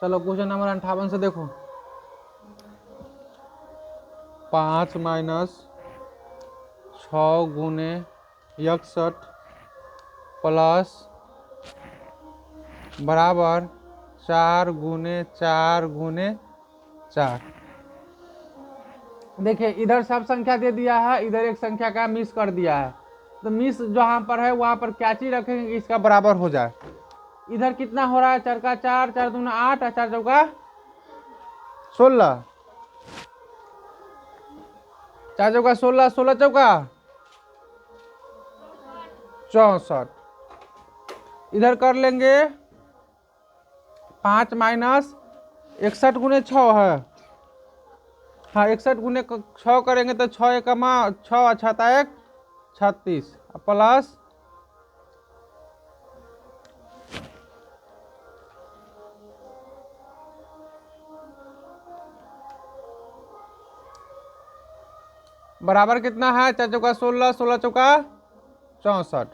चलो question number 58 से देखो। 5 माइनस 6 गुने 61 प्लस बराबर 4 गुने 4 गुने 4। देखिए इधर सब संख्या दे दिया है, इधर एक संख्या का मिस कर दिया है, तो मिस जहां पर है वहां पर क्या चीज रखेंगे कि इसका बराबर हो जाए। इधर कितना हो रहा है, 4 का 4, 4 दूना 8 और 4 चौका 16, 4 चौका 16, 16 चौका 64। इधर कर लेंगे 5 माइनस 61 गुने 6 है, हाँ 61 गुने 6 करेंगे तो 6 एकमा 6 अच्छा 1 36 प्लस बराबर कितना है, 4 चौका 16, 16 चौका 64।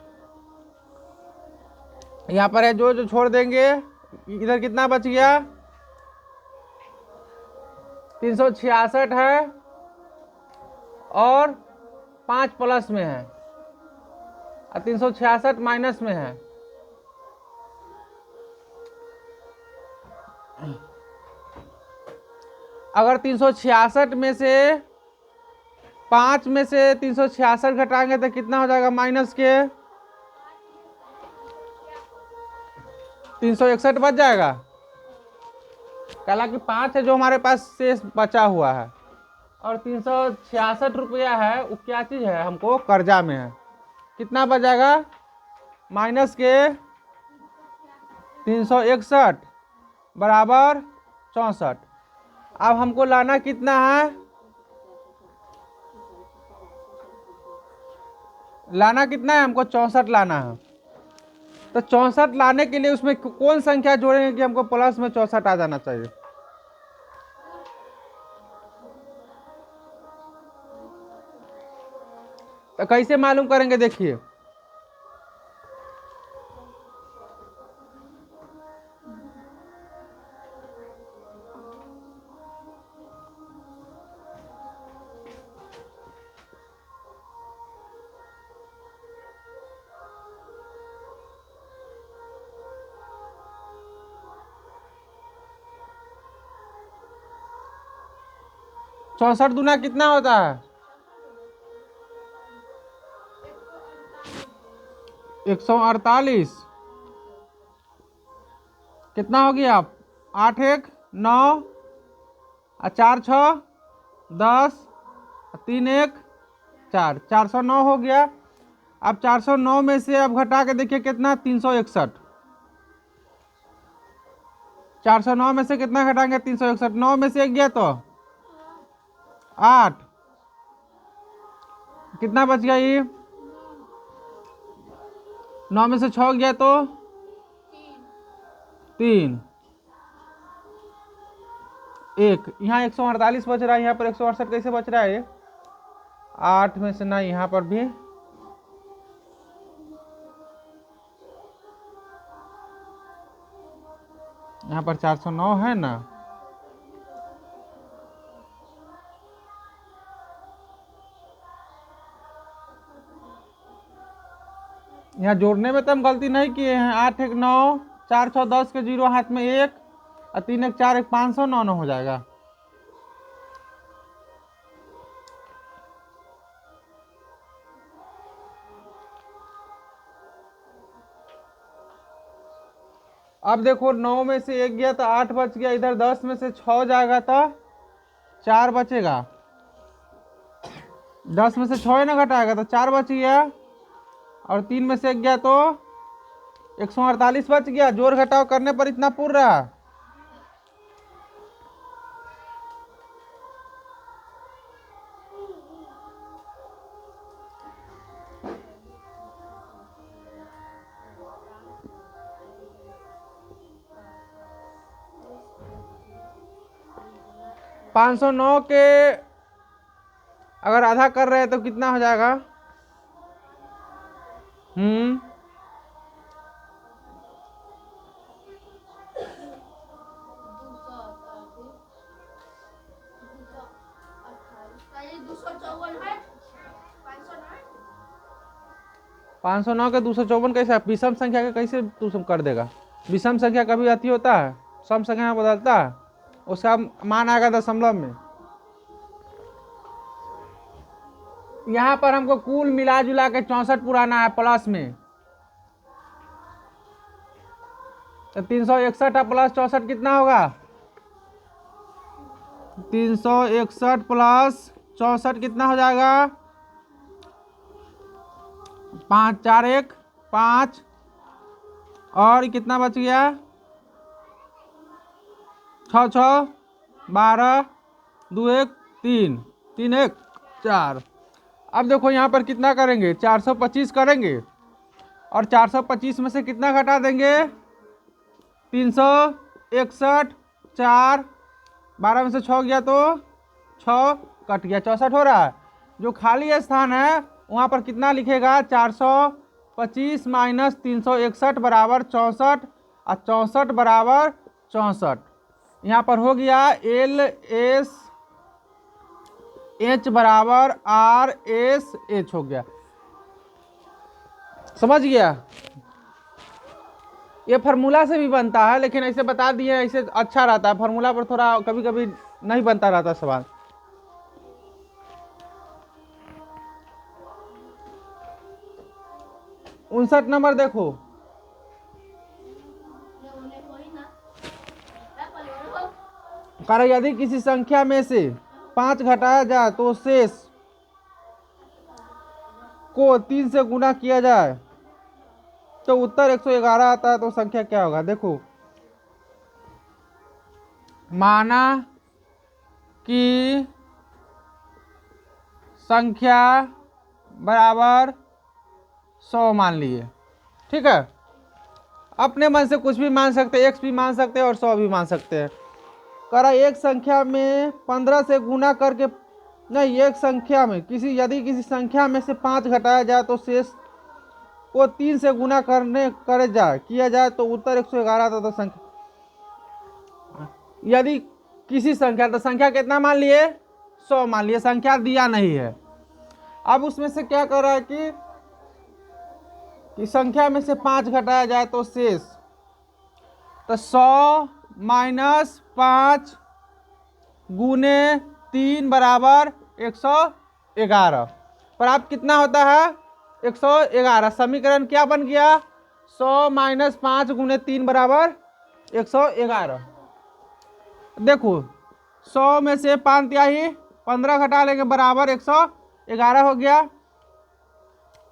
यहाँ पर है जो जो छोड़ देंगे, इधर कितना बच गया 366 है और 5 प्लस में है और 366 माइनस में है। अगर 366 में से 5 में से 366 घटाएंगे तो कितना हो जाएगा, माइनस के 361 बच जाएगा। कला कि 5 है जो हमारे पास शेष बचा हुआ है और 366 रुपया है, वो क्या चीज है, हमको कर्जा में है। कितना बच जाएगा, माइनस के 361 बराबर 64। अब हमको लाना कितना है, लाना कितना है, हमको 64 लाना है। तो 64 लाने के लिए उसमें कौन संख्या जोड़ेंगे कि हमको प्लस में 64 आ जाना चाहिए। तो कैसे मालूम करेंगे, देखिए चौसठ दूना कितना होता है, 148। कितना हो गया, 8 1 9 और 4 6 10 3 1 4, 409 हो गया। अब 409 में से अब घटा के देखिए कितना, 361। 409 में से कितना घटाएंगे, 361। 9 में से 1 गया तो 8, कितना बच गया ये, 9 में से 6 गया तो 3 1, यहाँ 148 बच रहा है, यहाँ पर 168 कैसे बच रहा है, 8 में से ना, यहाँ पर भी यहाँ पर 409 है ना, यहाँ जोड़ने में तो हम गलती नहीं किए हैं। 8 1 9 4 6 10 के 0 हाथ में 1 और 3 1 4 1 509 हो जाएगा। अब देखो 9 में से 1 गया तो 8 बच गया, इधर 10 में से 6 जाएगा तो 4 बचेगा, 10 में से 6 ना घटाएगा तो 4 बच गया और 3 में से 1 गया तो 148 बच गया। जोड़ घटाव करने पर इतना पूर रहा। पाँच सौ नौ के अगर आधा कर रहे हैं तो कितना हो जाएगा, 509 के 254 कैसे विषम संख्या के कैसे तू कर देगा? विषम संख्या कभी अति होता है, सम संख्या में बदलता है, उसका मान आएगा दशमलव में। यहाँ पर हमको कुल मिला जुला के 64 पुराना है प्लस में, तो 361 प्लस 64 कितना होगा? 361 प्लस 64 कितना हो जाएगा? 5 4 1 5 और कितना बच गया? 6 6 12 2 1 3 3 1 4। अब देखो यहाँ पर कितना करेंगे? 425 करेंगे और 425 में से कितना घटा देंगे? 361 4 12 में से 6 गया तो 6 कट गया, 64 हो रहा है। जो खाली स्थान है वहाँ पर कितना लिखेगा? 425 माइनस 361 बराबर 64 और 64 बराबर 64। यहाँ पर हो गया LS H बराबर RSH हो गया। समझ गया? ये फार्मूला से भी बनता है, लेकिन ऐसे बता दिए ऐसे अच्छा रहता है। फार्मूला पर थोड़ा कभी कभी नहीं बनता रहता सवाल। उनसठ नंबर देखो, कारण यदि किसी संख्या में से 5 घटाया जाए तो शेष को 3 से गुना किया जाए तो उत्तर 111 आता है, तो संख्या क्या होगा? देखो, माना कि संख्या बराबर 100 मान लिए, ठीक है। अपने मन से कुछ भी मान सकते हैं, x भी मान सकते हैं और 100 भी मान सकते हैं। करा एक संख्या में 15 से गुना करके, नहीं, एक संख्या में यदि किसी संख्या में से 5 घटाया जाए तो शेष को 3 से गुना किया जाए तो उत्तर 111 आता। तो संख्या, यदि किसी संख्या, तो संख्या कितना मान लिए? 100 मान लिए, संख्या दिया नहीं है। अब उसमें से क्या कर रहा है कि संख्या में से 5 घटाया जाए तो शेष, तो 100 माइनस 5 गुने 3 बराबर 111। पर आप कितना होता है? 111। समीकरण क्या बन गया? 100 माइनस 5 गुने 3 बराबर 111। देखो, 100 में से 5 तिहाई 15 घटा लेंगे बराबर 111 हो गया।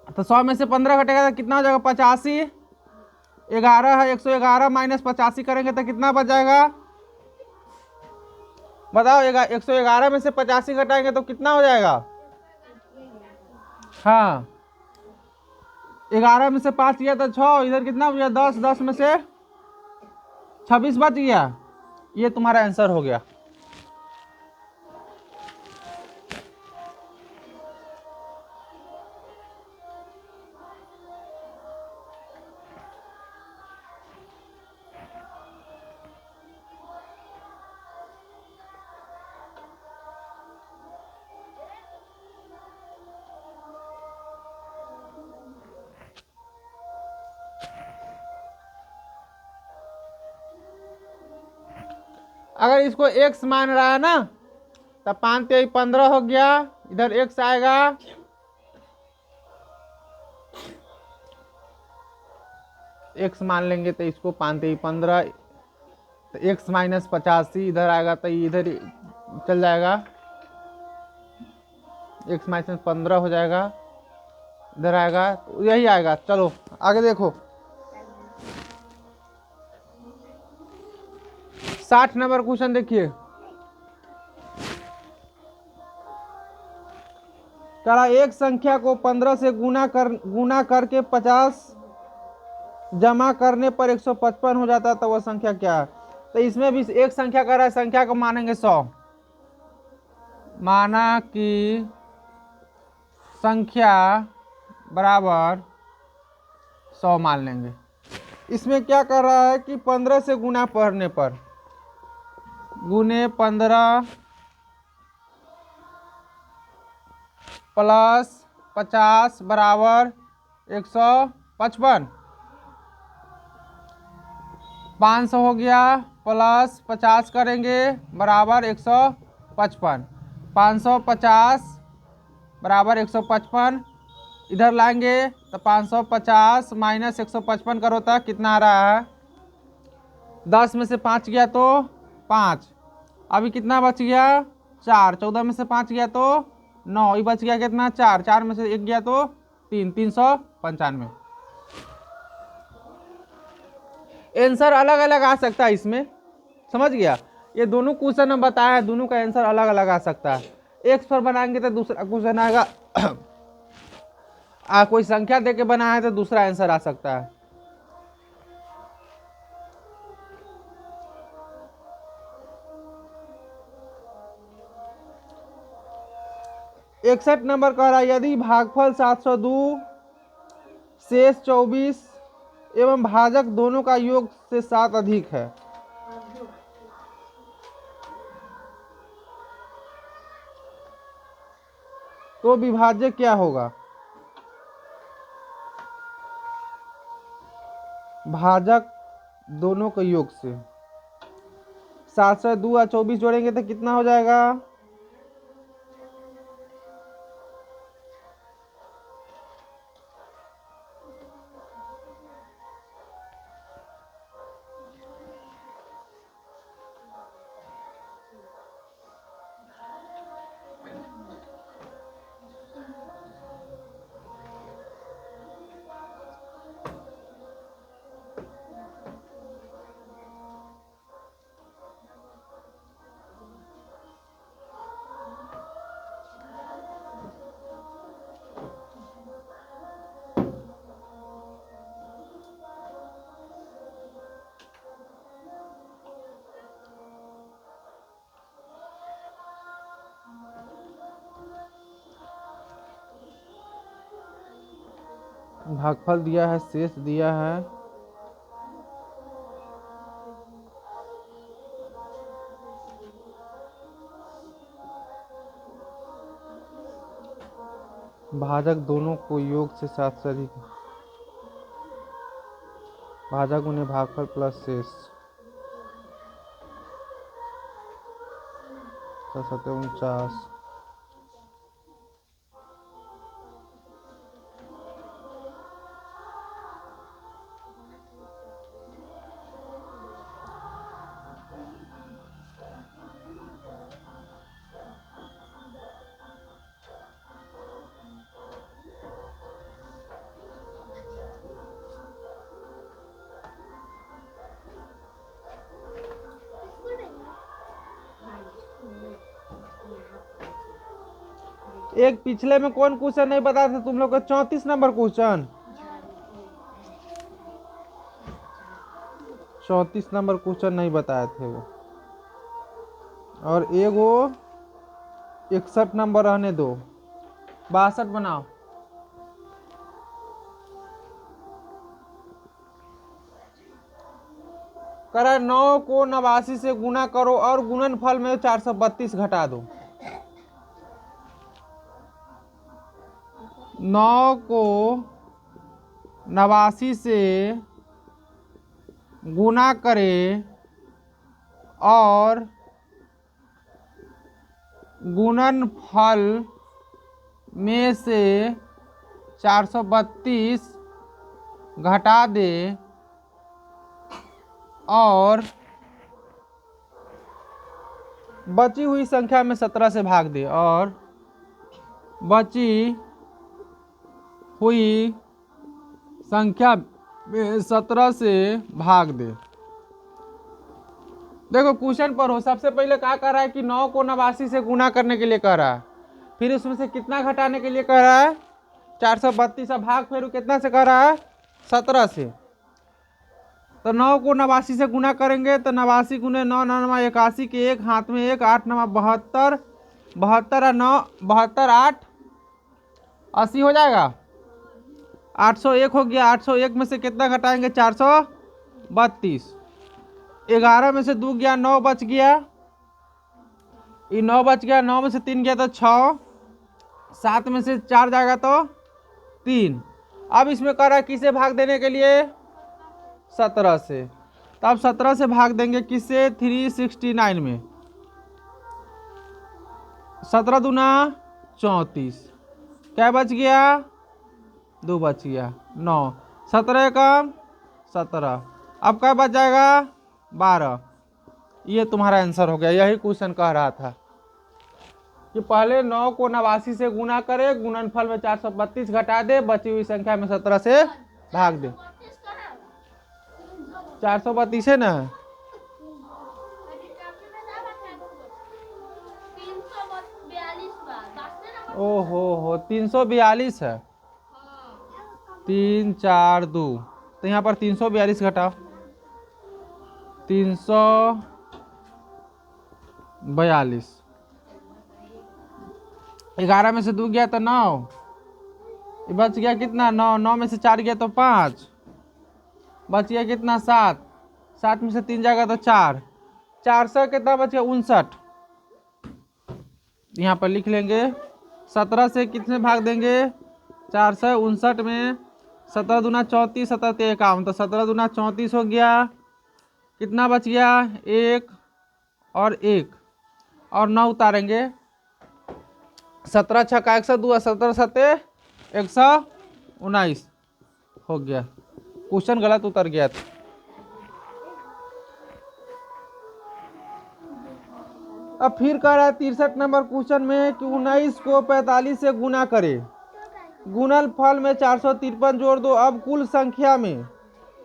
तो 100 में से 15 घटेगा तो कितना हो जाएगा? 85। 11 है, 111 माइनस 85 करेंगे तो कितना बच जाएगा? बताओ, 111 में से 85 घटाएंगे तो कितना हो जाएगा? हाँ, 11 में से 5 गया तो 6, इधर कितना बचा? 10, 10 में से 26 बच गया। ये तुम्हारा आंसर हो गया। अगर इसको x मान रहा है ना, तो 5 3 15 हो गया, इधर x आएगा, x मान लेंगे तो इसको 5 3 15, तो x माइनस 85 इधर आएगा, तो इधर चल जाएगा, x माइनस 15 हो जाएगा, इधर आएगा, तो यही आएगा। चलो आगे देखो, 60 नंबर क्वेश्चन देखिए। करा एक संख्या को 15 से गुना करके 50 जमा करने पर 155 हो जाता है, तो वह संख्या क्या है? तो इसमें भी एक संख्या कर रहा है, संख्या को मानेंगे 100। माना कि संख्या बराबर 100 मान लेंगे। इसमें क्या कर रहा है कि 15 से गुना करने पर, गुने 15 प्लस 50 बराबर 155, 500 हो गया प्लस 50 करेंगे बराबर 155, 550 बराबर 155, इधर लाएंगे तो 550 माइनस 155 करो तो कितना आ रहा है, 10 में से 5 गया तो 5, अभी कितना बच गया 4, 14 में से 5 गया तो 9, ये बच गया कितना 4, 4 में से 1 गया तो 3, 395। आंसर अलग अलग आ सकता है इसमें, समझ गया। ये दोनों क्वेश्चन हम बताए हैं, दोनों का आंसर अलग अलग आ सकता है। एक्स पर बनाएंगे तो दूसरा क्वेश्चन आएगा कोई संख्या देके बना है तो दूसरा आंसर आ सकता है। इकसठ नंबर कह रहा है यदि भागफल 702 शेष 24 एवं भाजक दोनों का योग से 7 अधिक है तो विभाज्य क्या होगा। भाजक दोनों के योग से 702 और 24 जोड़ेंगे तो कितना हो जाएगा, भागफल दिया है, शेष दिया है, भाजक दोनों को योग से 7 से अधिक, भाजक उन्हें भागफल प्लस शेष 49। एक पिछले में कौन क्वेश्चन नहीं बताया था तुम लोग को, 34 नंबर क्वेश्चन, 34 नंबर क्वेश्चन नहीं बताए थे वो, और एगो 61 नंबर रहने दो, 62 बनाओ। करा 9 को 89 से गुना करो और गुणनफल में 432 घटा दो। 9 को 89 से गुना करें और गुणनफल में से 432 घटा दे और बची हुई संख्या में 17 से भाग दे, और बची हुई संख्या में 17 से भाग दे। देखो क्वेश्चन पर हो, सबसे पहले क्या कर रहा है कि 9 को 89 से गुना करने के लिए कह रहा है, फिर उसमें से कितना घटाने के लिए कह रहा है 432, भाग फिर कितना से कर रहा है 17 से। तो 9 को 89 से गुना करेंगे तो 89 गुने 9 9 81 के एक, हाथ में एक, 8 9 72, 72 और 9 72 8 80 हो जाएगा, 801 हो गया। 801 में से कितना घटाएंगे 432, 11 में से 2 गया 9 बच गया, ये 9 बच गया, 9 में से 3 गया तो 6, 7 में से 4 जाएगा तो 3, अब इसमें कह रहा है किसे भाग देने के लिए, 17 से। तो अब 17 से भाग देंगे किससे, 369 में। 17 दूना 34, क्या बच गया, 2 बच गया, 9। 17 कम 17, अब क्या बच जाएगा, 12। ये तुम्हारा आंसर हो गया। यही क्वेश्चन कह रहा था कि पहले 9 को 89 से गुना करे, गुणनफल में 432 घटा दे, बची हुई संख्या में 17 से भाग दे। 432 है ना, ओहो हो 342 है, 3 4 2, तो यहाँ पर 342 घटाओ, 342, 11 में से 2 गया तो 9, बच गया कितना, 9, 9 में से 4 गया तो 5, बच गया कितना, 7, 7 में से 3 जाएगा तो 4, 400 कितना बच गया, 59। यहाँ पर लिख लेंगे 17 से कितने भाग देंगे, 459 में। 17 दूना 34, 17 ते 51, तो 17 दूना 34 हो गया, कितना बच गया, 1 और 1 और 9 उतारेंगे, 17 छक्का 102, 17 सत्ते 119 हो गया। क्वेश्चन गलत उतर गया था। अब फिर कह रहा है 63 नंबर क्वेश्चन में कि 19 को 45 से गुना करे, गुणनफल में 453 जोड़ दो, अब कुल संख्या में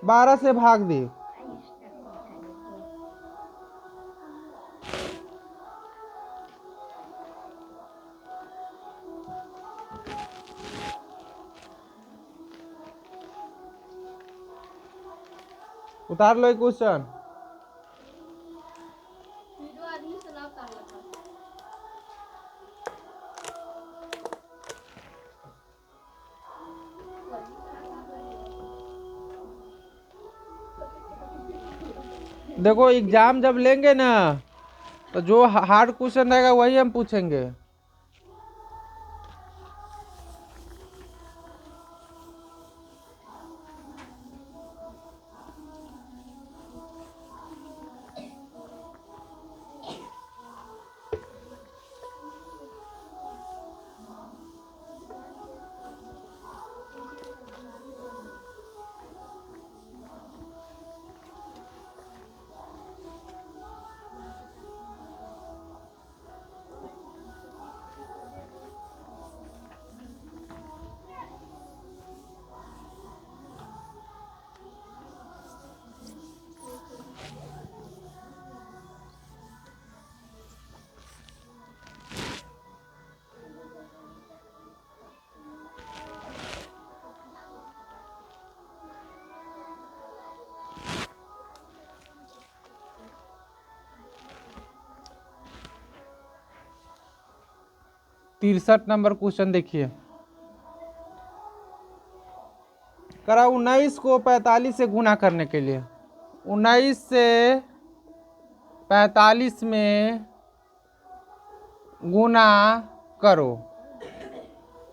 12 से भाग दे। उतार लो क्वेश्चन। देखो एग्जाम जब लेंगे ना तो जो हार्ड क्वेश्चन रहेगा वही हम पूछेंगे। तिरसठ नंबर क्वेश्चन देखिए, करा 19 को 45 से गुना करने के लिए, 19 से 45 में गुना करो।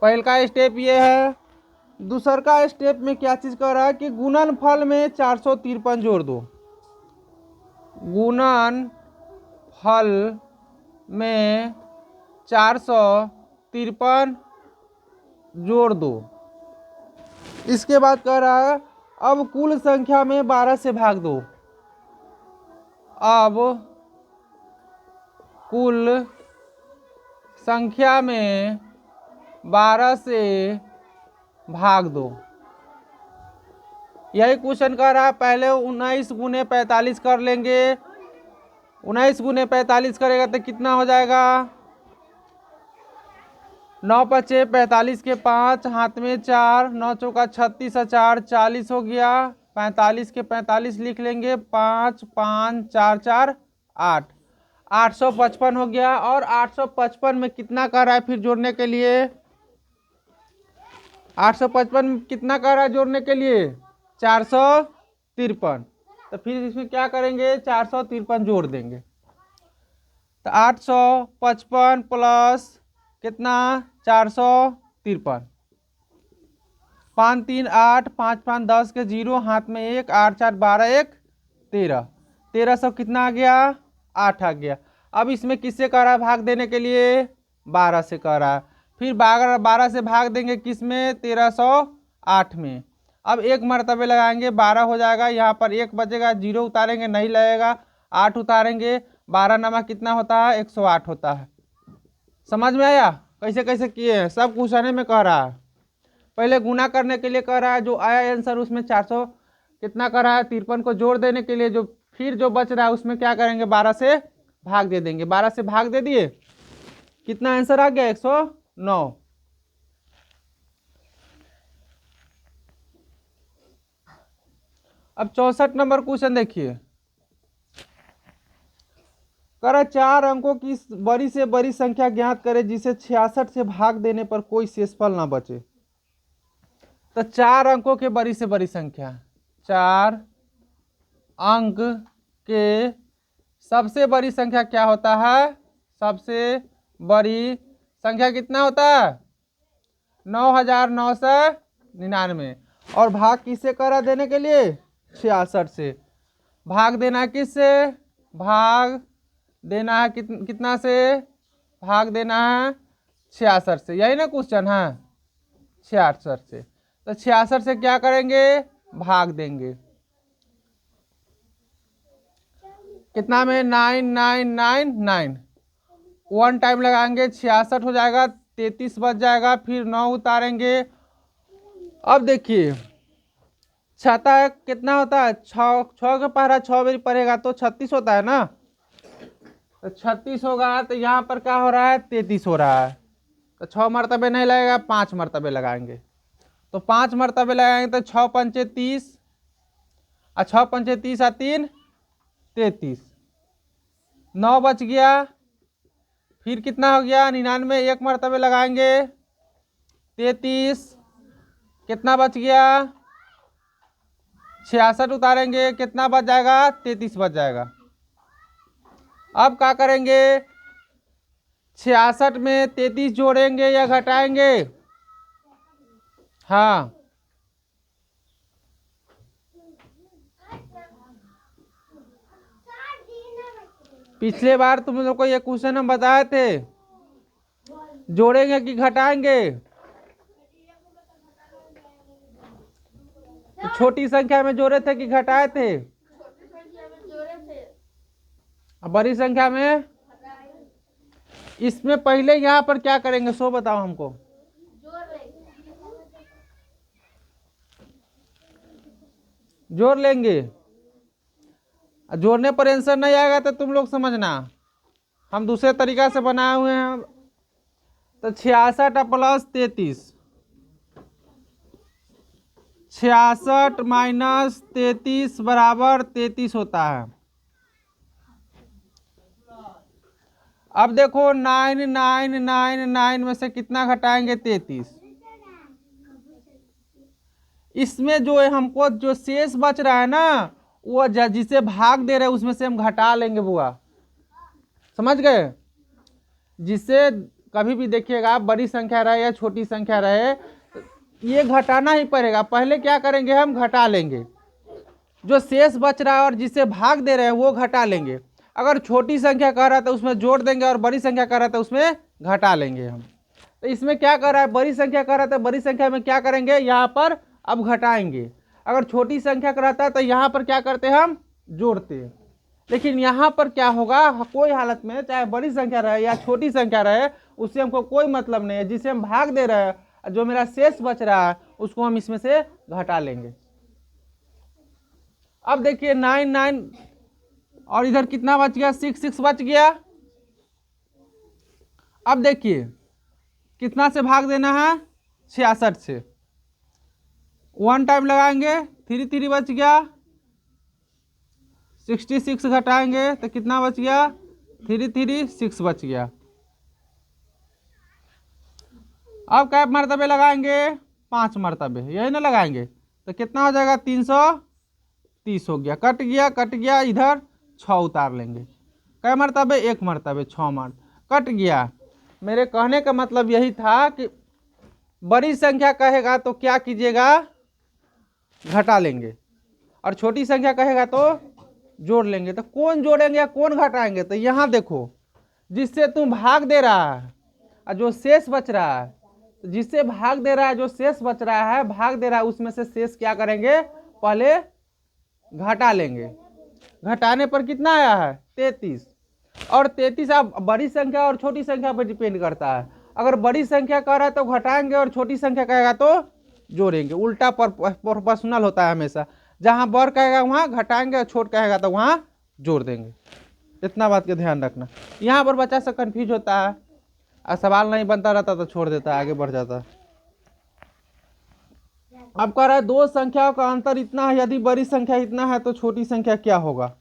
पहल का स्टेप ये है। दूसर का स्टेप में क्या चीज कर रहा है कि गुणनफल में 453 जोड़ दो, गुणनफल में 453 जोड़ दो। इसके बाद कह रहा है अब कुल संख्या में 12 से भाग दो। अब कुल संख्या में 12 से भाग दो। यही क्वेश्चन कर रहा है। पहले 19 गुने 45 कर लेंगे। 19 गुने 45 करेगा तो कितना हो जाएगा, 9 पचे 45 के 5, हाथ में 4, 9 चौका 36 और 4 40 हो गया। 45 के 45 लिख लेंगे, 5 5 4 4 8, 855 हो गया। और 855 में कितना कर रहा है फिर जोड़ने के लिए, 855 में कितना कर रहा है जोड़ने के लिए, 453। तो फिर इसमें क्या करेंगे, 453 जोड़ देंगे। तो 855 प्लस कितना, 453 5 3 8, 5 5 10 के 0, हाथ में 1, 8 4 12, 1 13, 1300 कितना आ गया? 8 आ गया। अब इसमें किससे कह रहा है भाग देने के लिए? 12 से कह रहा है। फिर 12 से भाग देंगे किस में? 1308 में। अब एक मरतबे लगाएंगे, 12 हो जाएगा, यहाँ पर 1 बचेगा, 0 उतारेंगे नहीं लगेगा, 8 उतारेंगे, 12 नमा कितना होता है? 108 होता है। समझ में आया कैसे कैसे किए हैं? सब क्वेश्चन में कह रहा है। पहले गुना करने के लिए कह रहा है, जो आया आंसर उसमें 400 कितना कर रहा है? 53 को जोड़ देने के लिए जो फिर जो बच रहा है उसमें क्या करेंगे? 12 से भाग दे देंगे। 12 से भाग दे दिए, कितना आंसर आ गया? 109। अब 64 नंबर क्वेश्चन देखिए। करा 4 अंकों की बड़ी से बड़ी संख्या ज्ञात करे जिसे 66 से भाग देने पर कोई शेषफल ना बचे। तो 4 अंकों के बड़ी से बड़ी संख्या, 4 अंक के सबसे बड़ी संख्या क्या होता है? सबसे बड़ी संख्या कितना होता है? 9999। और भाग किससे करा देने के लिए? 66 से। भाग देना है किससे? भाग देना है कितना से? भाग देना है 66 से। यही ना क्वेश्चन है? 66 से। तो 66 से क्या करेंगे? भाग देंगे। कितना में? 9999। 1 टाइम लगाएंगे, 66 हो जाएगा, 33 बच जाएगा, फिर 9 उतारेंगे। अब देखिए छता कितना होता है? 6 के पहरा 6 बार पड़ेगा तो 36 होता है ना। तो 36 होगा, तो यहाँ पर क्या हो रहा है? 33 हो रहा है। तो 6 मरतबे नहीं लगेगा, 5 मरतबे लगाएंगे। तो 5 मरतबे लगाएंगे तो 6 पंचे 30, 6 पंचे 30 और 3 33, 9 बच गया। फिर कितना हो गया? 99। 1 मरतबे लगाएंगे, 33, कितना बच गया? 66 उतारेंगे, कितना बच जाएगा? 33 बच जाएगा। अब क्या करेंगे? 66 में 33 जोड़ेंगे या घटाएंगे? हाँ, पिछले बार तुम लोग को ये क्वेश्चन हम बताए थे, जोड़ेंगे कि घटाएंगे? तो छोटी संख्या में जोड़े थे कि घटाए थे? बड़ी संख्या में। इसमें पहले यहाँ पर क्या करेंगे सो बताओ हमको। जोड़ लेंगे। जोड़ने पर आंसर नहीं आएगा तो तुम लोग समझना, हम दूसरे तरीका से बनाए हुए हैं। तो 66 प्लस 33, 66 माइनस 33 बराबर 33 होता है। अब देखो 9999 में से कितना घटाएंगे? 33। इसमें जो है हमको जो शेष बच रहा है ना, वो जिसे भाग दे रहे हैं उसमें से हम घटा लेंगे बुआ। समझ गए? जिसे कभी भी देखिएगा बड़ी संख्या रहे या छोटी संख्या रहे, ये घटाना ही पड़ेगा। पहले क्या करेंगे? हम घटा लेंगे। जो शेष बच रहा है और जिसे भाग दे रहे हैं वो घटा लेंगे। अगर छोटी संख्या कह रहा है तो उसमें जोड़ देंगे, और बड़ी संख्या कह रहा है तो उसमें घटा लेंगे हम। तो इसमें क्या कर रहा है? बड़ी संख्या कह रहा है तो बड़ी संख्या में क्या करेंगे? यहाँ पर अब घटाएंगे। अगर छोटी संख्या का रहता है तो यहाँ पर क्या करते हैं? हम जोड़ते हैं। लेकिन यहाँ पर क्या होगा? कोई हालत में चाहे बड़ी संख्या रहे या छोटी संख्या रहे, उससे हमको कोई मतलब नहीं है। जिसे हम भाग दे रहे हैं, जो मेरा शेष बच रहा है, उसको हम इसमें से घटा लेंगे। अब देखिए 99 और इधर कितना बच गया? 6 बच गया। अब देखिए कितना से भाग देना है? 66 से। 1 टाइम लगाएंगे, 3 बच गया। 66 घटाएंगे तो कितना बच गया? 6 बच गया। अब क्या मरतबे लगाएंगे? 5 मरतबे, यही ना लगाएंगे। तो कितना हो जाएगा? 330 हो गया। कट गया इधर 6 उतार लेंगे। कै मरतबे? 1 मरतबे, 6 कट गया। मेरे कहने का मतलब यही था कि बड़ी संख्या कहेगा तो क्या कीजिएगा, घटा लेंगे, और छोटी संख्या कहेगा तो जोड़ लेंगे। तो कौन जोड़ेंगे या कौन घटाएंगे, तो यहाँ देखो जिससे तुम भाग दे रहा है और जो शेष बच रहा है, तो जिससे भाग दे रहा है जो शेष बच रहा है, भाग दे रहा है उसमें से शेष क्या करेंगे, पहले घटा लेंगे। घटाने पर कितना आया है, 33। और 33 अब बड़ी संख्या और छोटी संख्या पर डिपेंड करता है। अगर बड़ी संख्या कह रहा है तो घटाएंगे और छोटी संख्या कहेगा तो जोड़ेंगे। उल्टा प्रोपोर्शनल होता है हमेशा, जहां बड़ कहेगा वहां घटाएंगे और छोट कहेगा तो वहां जोड़ देंगे। इतना बात का ध्यान रखना। यहाँ पर बच्चा सब कंफ्यूज होता है और सवाल नहीं बनता रहता तो छोड़ देता है, आगे बढ़ जाता है। अब कह रहा है दो संख्याओं का अंतर इतना है, यदि बड़ी संख्या इतना है तो छोटी संख्या क्या होगा।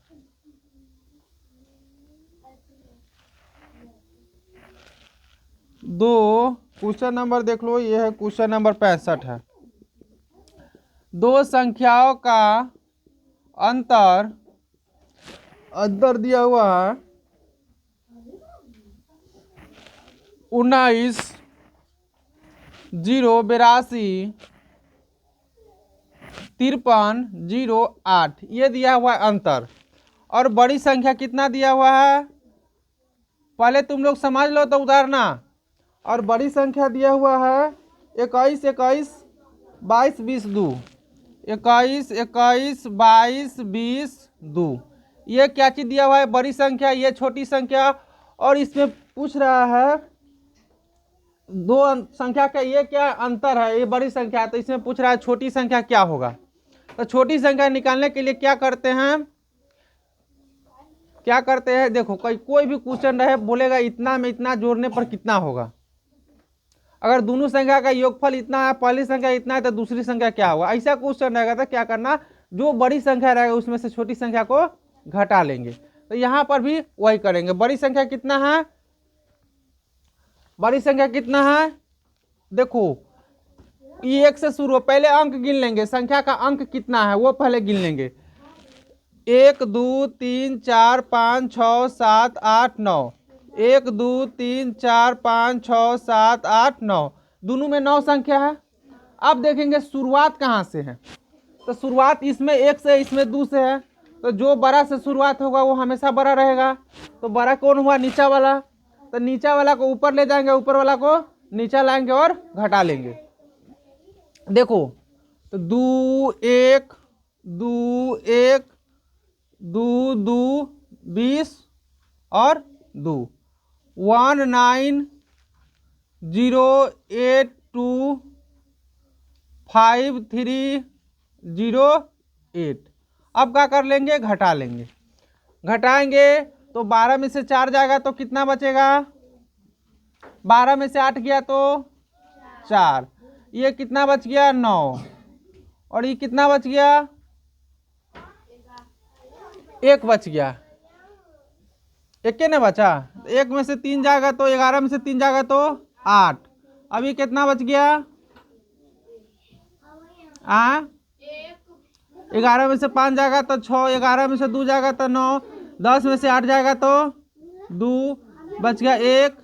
दो क्वेश्चन नंबर देख लो, ये है क्वेश्चन नंबर 65 है। दो संख्याओं का अंतर दिया हुआ है 19, 0, 82, 53, 0, 8, ये दिया हुआ है अंतर। और बड़ी संख्या कितना दिया हुआ है, पहले तुम लोग समझ लो तो उदाहरणा। और बड़ी संख्या दिया हुआ है 21, 21, 22, 20, 2, 21, 21, 22, 20, 2। ये क्या चीज दिया हुआ है, बड़ी संख्या, ये छोटी संख्या। और इसमें पूछ रहा है दो संख्या का ये क्या अंतर है, ये बड़ी संख्या है, तो इसमें पूछ रहा है छोटी संख्या क्या होगा। तो छोटी संख्या निकालने के लिए क्या करते हैं, देखो कोई भी क्वेश्चन रहे बोलेगा इतना में इतना जोड़ने पर कितना होगा। अगर दोनों संख्या का योगफल इतना है, पहली संख्या इतना है, तो दूसरी संख्या क्या होगा, ऐसा क्वेश्चन रहेगा। तो क्या करना, जो बड़ी संख्या रहेगा उसमें से छोटी संख्या को घटा लेंगे। तो यहाँ पर भी वही करेंगे। बड़ी संख्या कितना है, बड़ी संख्या कितना है, देखो ये 1 से शुरू हो, पहले अंक गिन लेंगे, संख्या का अंक कितना है वो पहले गिन लेंगे। 1, 2, 3, 4, 5, 6, 7, 8, 9। 1, 2, 3, 4, 5, 6, 7, 8, 9, दोनों में 9 संख्या है। अब देखेंगे शुरुआत कहाँ से है, तो शुरुआत इसमें 1 से, इसमें 2 से है। तो जो बड़ा से शुरुआत होगा वो हमेशा बड़ा रहेगा। तो बड़ा कौन हुआ, नीचा वाला। तो नीचा वाला को ऊपर ले जाएंगे, ऊपर वाला को नीचा लाएंगे और घटा लेंगे। देखो तो 2, 1, 2, 1, 2, 2, 20 और 2, 1, 9, 0, 8, 2, 5, 3, 0, 8। अब क्या कर लेंगे, घटा लेंगे। घटाएंगे तो 12 में से 4 जाएगा तो कितना बचेगा, 12 में से 8 गया तो 4, ये कितना बच गया 9, और ये कितना बच गया, 1 बच गया। 1 ने बचा, 1 में से 3 जाएगा तो 11 में से 3 जाएगा तो 8। अभी कितना बच गया, 11 में से 5 जाएगा तो 6, 11 में से 2 जाएगा तो 9, 10 में से 8 जाएगा तो 2, बच गया 1।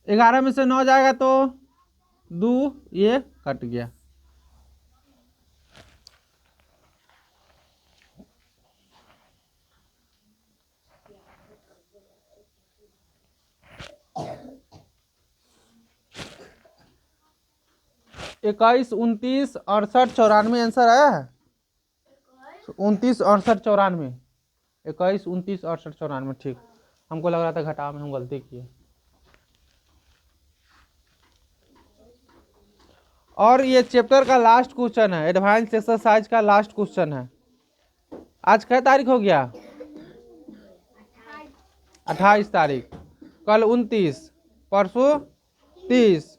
11 में से 9 जाएगा तो 2, ये कट गया। इक्कीस, 29, 68, 94 आंसर आया है। 29, 68, 94, 21, 29, 68, 94, ठीक। हमको लग रहा था घटा में हम गलती किए। और ये चैप्टर का लास्ट क्वेश्चन है, एडवांस एक्सरसाइज का लास्ट क्वेश्चन है। आज क्या तारीख हो गया, 28 तारीख, कल 29, परसों 30।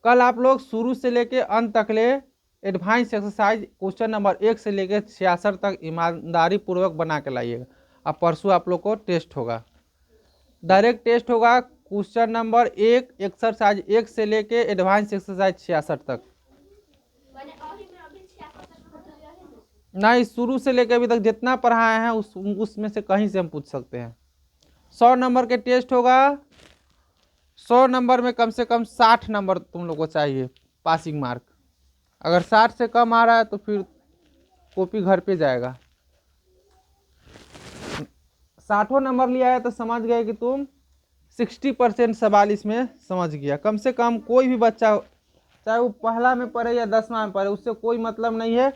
कल आप लोग शुरू से लेके अंत तक ले एडवांस एक्सरसाइज क्वेश्चन नंबर 1 से लेके 66 तक ईमानदारी पूर्वक बना के लाइएगा। अब परसों आप लोग को टेस्ट होगा, डायरेक्ट टेस्ट होगा। क्वेश्चन नंबर 1 एक्सरसाइज 1 से लेके एडवांस एक्सरसाइज 66 तक। नहीं, शुरू से लेकर अभी तक जितना पढ़ाए हैं उसमें से कहीं से हम पूछ सकते हैं। 100 नंबर के टेस्ट होगा, 100 नंबर में कम से कम 60 नंबर तुम लोग को चाहिए पासिंग मार्क। अगर 60 से कम आ रहा है तो फिर कॉपी घर पे जाएगा। 60 नंबर लिया है तो समझ गए कि तुम 60% सवाल इसमें समझ गया। कम से कम कोई भी बच्चा, चाहे वो पहला में पढ़े या 10वां में पढ़े, उससे कोई मतलब नहीं है।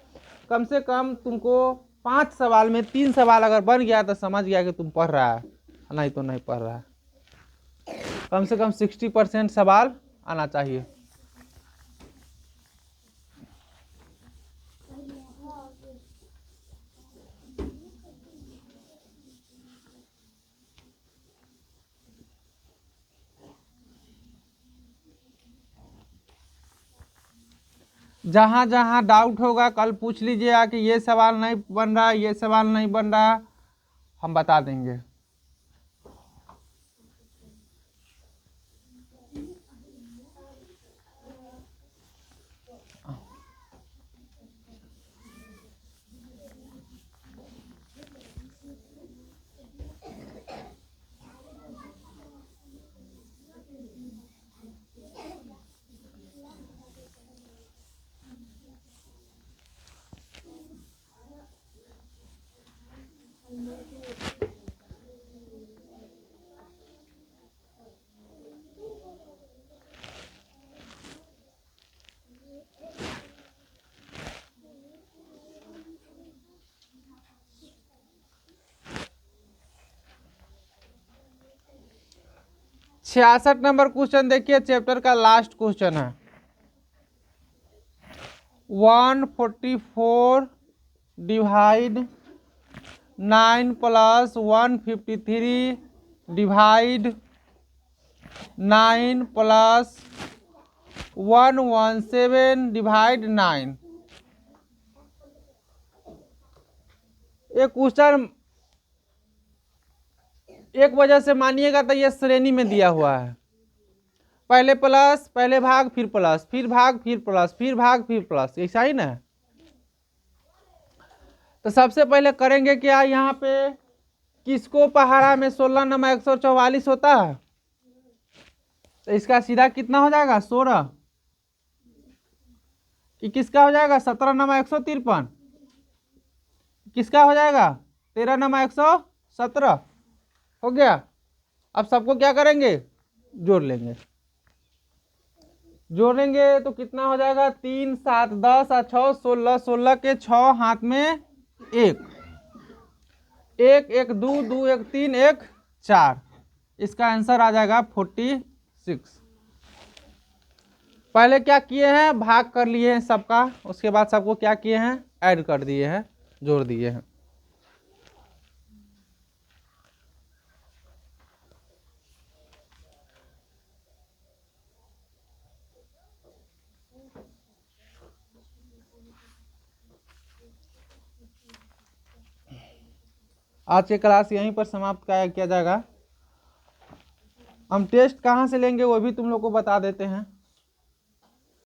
कम से कम तुमको 5 सवाल में 3 सवाल अगर बन गया तो समझ गया कि तुम पढ़ रहा है, नहीं तो नहीं पढ़ रहा है। कम से कम 60% सवाल आना चाहिए। जहाँ जहाँ डाउट होगा कल पूछ लीजिएगा कि ये सवाल नहीं बन रहा, ये सवाल नहीं बन रहा, हम बता देंगे। छियासठ नंबर क्वेश्चन देखिए, चैप्टर का लास्ट क्वेश्चन है। 144 divide 9 plus 153 divide 9 plus 117 divide 9। ये क्वेश्चन एक वजह से मानिएगा तो ये श्रेणी में दिया हुआ है। पहले प्लस, पहले भाग, फिर प्लस, फिर भाग, फिर प्लस, फिर भाग, फिर प्लस, ऐसा ही ना। तो सबसे पहले करेंगे क्या, यहाँ पे किसको पहाड़ा में 16 नमा 144 होता है, तो इसका सीधा कितना हो जाएगा 16। किसका हो जाएगा 17 नमा 153, किसका हो जाएगा 13 नमा 117, हो गया। अब सबको क्या करेंगे, जोड़ लेंगे। जोड़ेंगे तो कितना हो जाएगा, 3 7 10 और 6 16, 16 के 6 हाथ में 1, 1 1 2 2 1 3 1 4। इसका आंसर आ जाएगा 46। पहले क्या किए हैं, भाग कर लिए हैं सबका, उसके बाद सबको क्या किए हैं, ऐड कर दिए हैं, जोड़ दिए हैं। आज की क्लास यहीं पर समाप्त किया जाएगा। हम टेस्ट कहाँ से लेंगे वो भी तुम लोग को बता देते हैं।